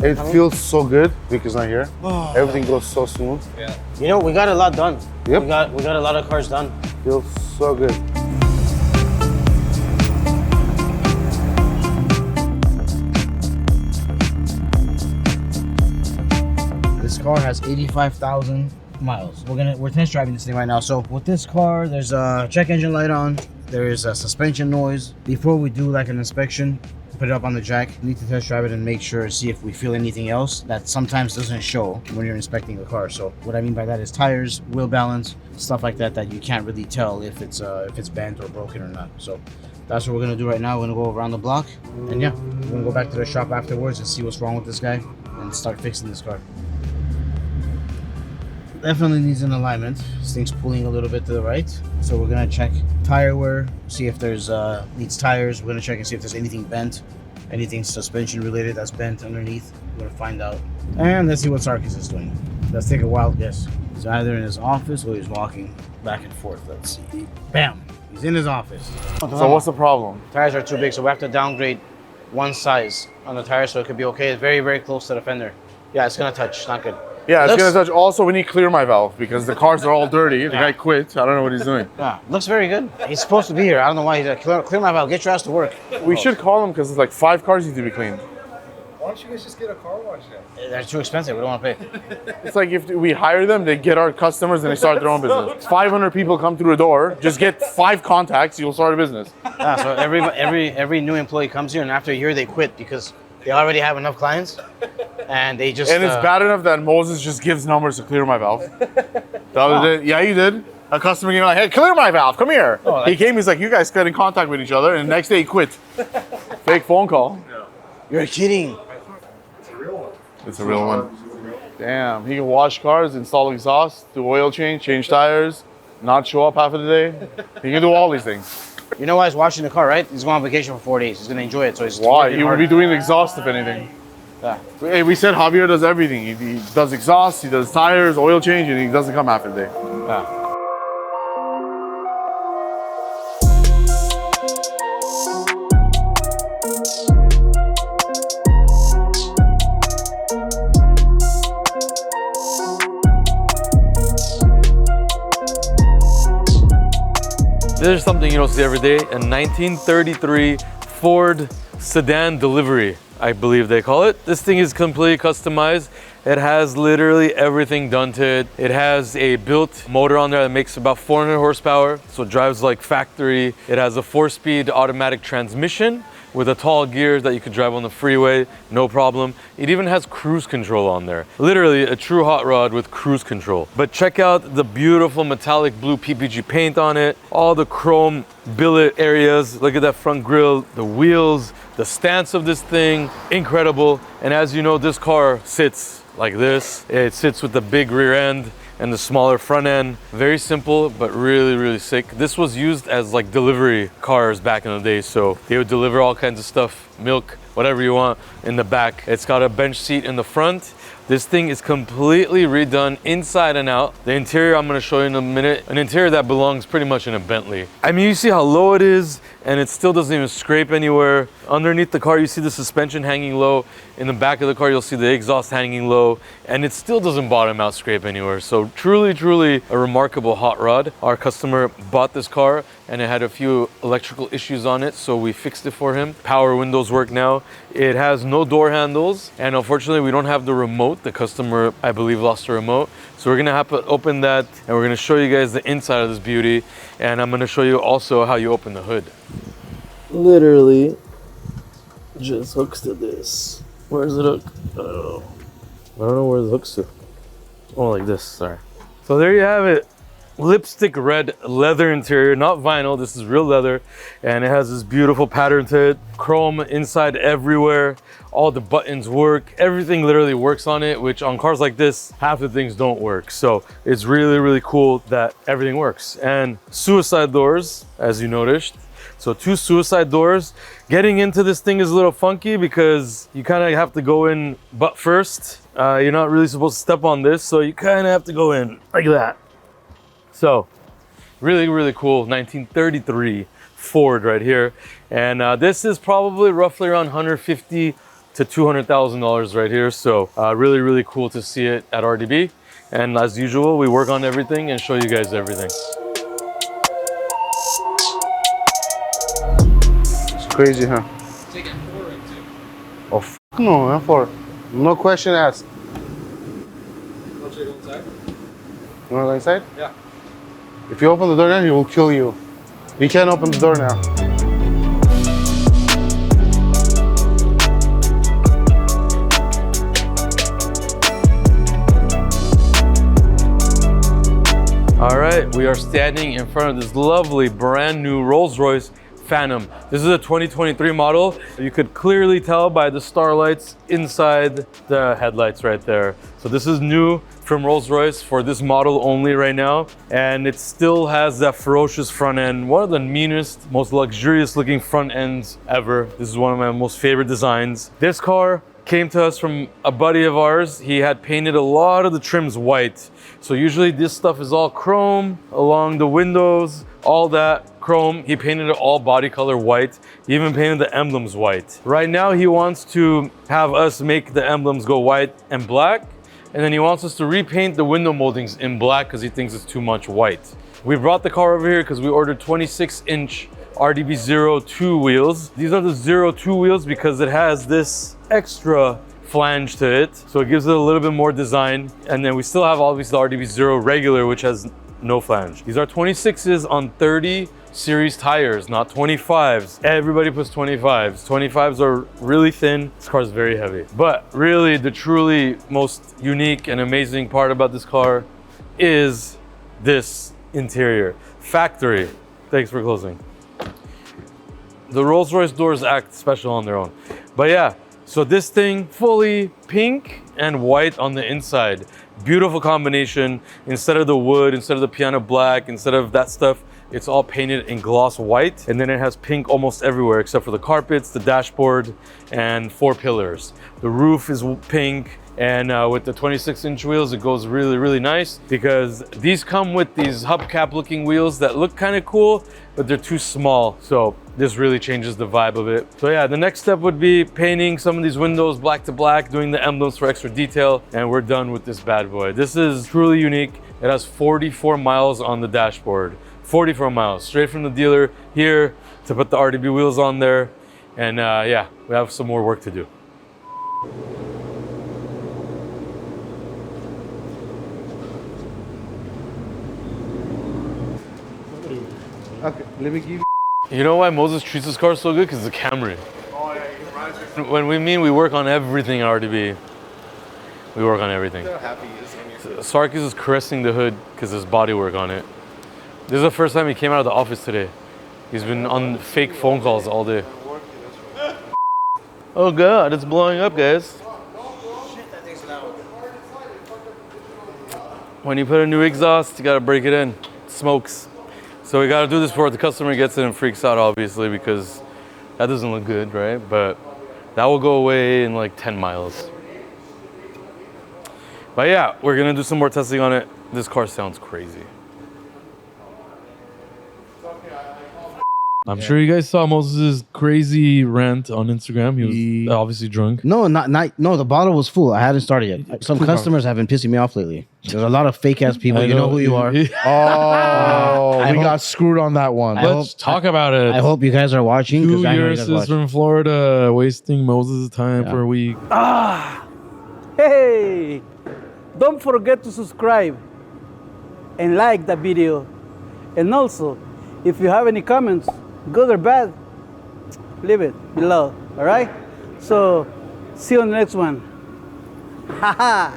It feels so good because not here. Everything goes so smooth. Yeah. You know, we got a lot done. Yep. We got a lot of cars done. Feels so good. This car has 85,000 miles. We're test driving this thing right now. So with this car, there's a check engine light on. There is a suspension noise. Before we do like an inspection, put it up on the jack, we need to test drive it and make sure, see if we feel anything else that sometimes doesn't show when you're inspecting the car. So what I mean by that is tires, wheel balance, stuff like that you can't really tell if it's bent or broken or not. So that's what we're gonna do right now. We're gonna go around the block, and yeah, we're gonna go back to the shop afterwards and see what's wrong with this guy and start fixing this car. Definitely needs an alignment. This thing's pulling a little bit to the right. So we're gonna check tire wear, see if there's needs tires. We're gonna check and see if there's anything bent, anything suspension related that's bent underneath. We're gonna find out. And let's see what Sarkis is doing. Let's take a wild guess. He's either in his office or he's walking back and forth. Let's see. Bam! He's in his office. So what's the problem? Tires are too big, so we have to downgrade one size on the tire so it could be okay. It's very, very close to the fender. Yeah, it's gonna touch, not good. Yeah, it's gonna touch. Also, we need to clear my valve because the cars are all dirty. The guy quit. I don't know what he's doing. Yeah, looks very good. He's supposed to be here. I don't know why he's like, clear my valve, get your ass to work. We should call him because it's like 5 cars need to be cleaned. Why don't you guys just get a car wash then? They're too expensive. We don't want to pay. It's like if we hire them, they get our customers and they start their own business. 500 people come through the door. Just get 5 contacts. You'll start a business. Yeah, so every new employee comes here and after a year they quit because they already have enough clients and they just. And it's bad enough that Moses just gives numbers to clear my valve. The other day, yeah, you did. A customer came like, hey, clear my valve, come here. Oh, he came, he's like, you guys got in contact with each other, and the next day he quit. Fake phone call. No. You're kidding. It's a real one. It's a real one. Damn, he can wash cars, install exhaust, do oil change tires, not show up half of the day. He can do all these things. You know why he's washing the car, right? He's going on vacation for 4 days. He's going to enjoy it. So he's why? He would be doing exhaust if anything. Yeah. Hey, we said Javier does everything. He does exhaust, he does tires, oil change, and he doesn't come half the day. Yeah. This is something you don't see every day. A 1933 Ford sedan delivery, I believe they call it. This thing is completely customized. It has literally everything done to it. It has a built motor on there that makes about 400 horsepower, so it drives like factory. It has a 4-speed automatic transmission with a tall gears that you could drive on the freeway, no problem. It even has cruise control on there. Literally a true hot rod with cruise control. But check out the beautiful metallic blue PPG paint on it, all the chrome billet areas. Look at that front grille, the wheels, the stance of this thing, incredible. And as you know, this car sits like this. It sits with the big rear end and the smaller front end. Very simple, but really, really sick. This was used as like delivery cars back in the day. So they would deliver all kinds of stuff, milk, whatever you want in the back. It's got a bench seat in the front. This thing is completely redone inside and out. The interior I'm gonna show you in a minute. An interior that belongs pretty much in a Bentley. I mean, you see how low it is and it still doesn't even scrape anywhere. Underneath the car, you see the suspension hanging low. In the back of the car, you'll see the exhaust hanging low and it still doesn't bottom out scrape anywhere. So truly, truly a remarkable hot rod. Our customer bought this car and it had a few electrical issues on it, so we fixed it for him. Power windows work now. It has no door handles, and unfortunately we don't have the remote. The customer, I believe, lost the remote. So we're gonna have to open that and we're gonna show you guys the inside of this beauty, and I'm gonna show you also how you open the hood. Literally just hooks to this. Where's it hook? I don't know where it hooks to. Oh, like this, sorry. So there you have it. Lipstick red leather interior, not vinyl. This is real leather, and it has this beautiful pattern to it. Chrome inside everywhere. All the buttons work. Everything literally works on it, which on cars like this, half the things don't work. So it's really, really cool that everything works. And suicide doors, as you noticed. So 2 suicide doors. Getting into this thing is a little funky because you kind of have to go in butt first. You're not really supposed to step on this, so you kind of have to go in like that. So really, really cool 1933 Ford right here. And this is probably roughly around 150 to $200,000 right here. So really, really cool to see it at RDB. And as usual, we work on everything and show you guys everything. It's crazy, huh? Take it forward too. Oh, no, I'm for. No question asked. Want you to go inside? You wanna go inside? Yeah. If you open the door now, he will kill you. You can't open the door now. All right, we are standing in front of this lovely brand new Rolls Royce Phantom. This is a 2023 model. You could clearly tell by the starlights inside the headlights right there. So this is new from Rolls Royce for this model only right now. And it still has that ferocious front end. One of the meanest, most luxurious looking front ends ever. This is one of my most favorite designs. This car came to us from a buddy of ours. He had painted a lot of the trims white. So usually this stuff is all chrome along the windows, all that chrome. He painted it all body color white. He even painted the emblems white. Right now he wants to have us make the emblems go white and black. And then he wants us to repaint the window moldings in black because he thinks it's too much white. We brought the car over here because we ordered 26-inch RDB ZERO.2 wheels. These are the ZERO.2 wheels because it has this extra flange to it. So it gives it a little bit more design. And then we still have obviously the RDB Zero regular, which has no flange. These are 26s on 30 series tires, not 25s. Everybody puts 25s. 25s are really thin. This car is very heavy. But really the truly most unique and amazing part about this car is this interior. Factory. Thanks for closing. The Rolls Royce doors act special on their own. But yeah, so this thing fully pink and white on the inside. Beautiful combination. Instead of the wood, instead of the piano black, instead of that stuff, it's all painted in gloss white. And then it has pink almost everywhere except for the carpets, the dashboard, and 4 pillars. The roof is pink. And with the 26-inch wheels, it goes really, really nice because these come with these hubcap looking wheels that look kind of cool, but they're too small. So this really changes the vibe of it. So yeah, the next step would be painting some of these windows black to black, doing the emblems for extra detail, and we're done with this bad boy. This is truly unique. It has 44 miles on the dashboard. 44 miles, straight from the dealer here to put the RDB wheels on there. And yeah, we have some more work to do. Okay, let me give you. You know why Moses treats his car so good? Because it's a Camry. Oh yeah, you can ride it. When we mean we work on everything at RDB, we work on everything. Look how happy he is on your Sarkis is caressing the hood because there's body work on it. This is the first time he came out of the office today. He's been on fake phone calls all day. Oh God, it's blowing up, guys. When you put a new exhaust, you gotta break it in. It smokes. So we gotta do this before the customer gets it and freaks out, obviously, because that doesn't look good, right? But that will go away in like 10 miles. But yeah, we're gonna do some more testing on it. This car sounds crazy. I'm sure you guys saw Moses' crazy rant on Instagram. He was obviously drunk. No, no, the bottle was full. I hadn't started yet. Some customers have been pissing me off lately. There's a lot of fake ass people. You know who you are. Oh, we got screwed on that one. Let's talk about it. I hope you guys are watching. Two I know you guys URUSs watch. from Florida wasting Moses' time for a week. Hey, don't forget to subscribe and like the video. And also, if you have any comments, good or bad, leave it below. All right? So, see you on the next one. Haha.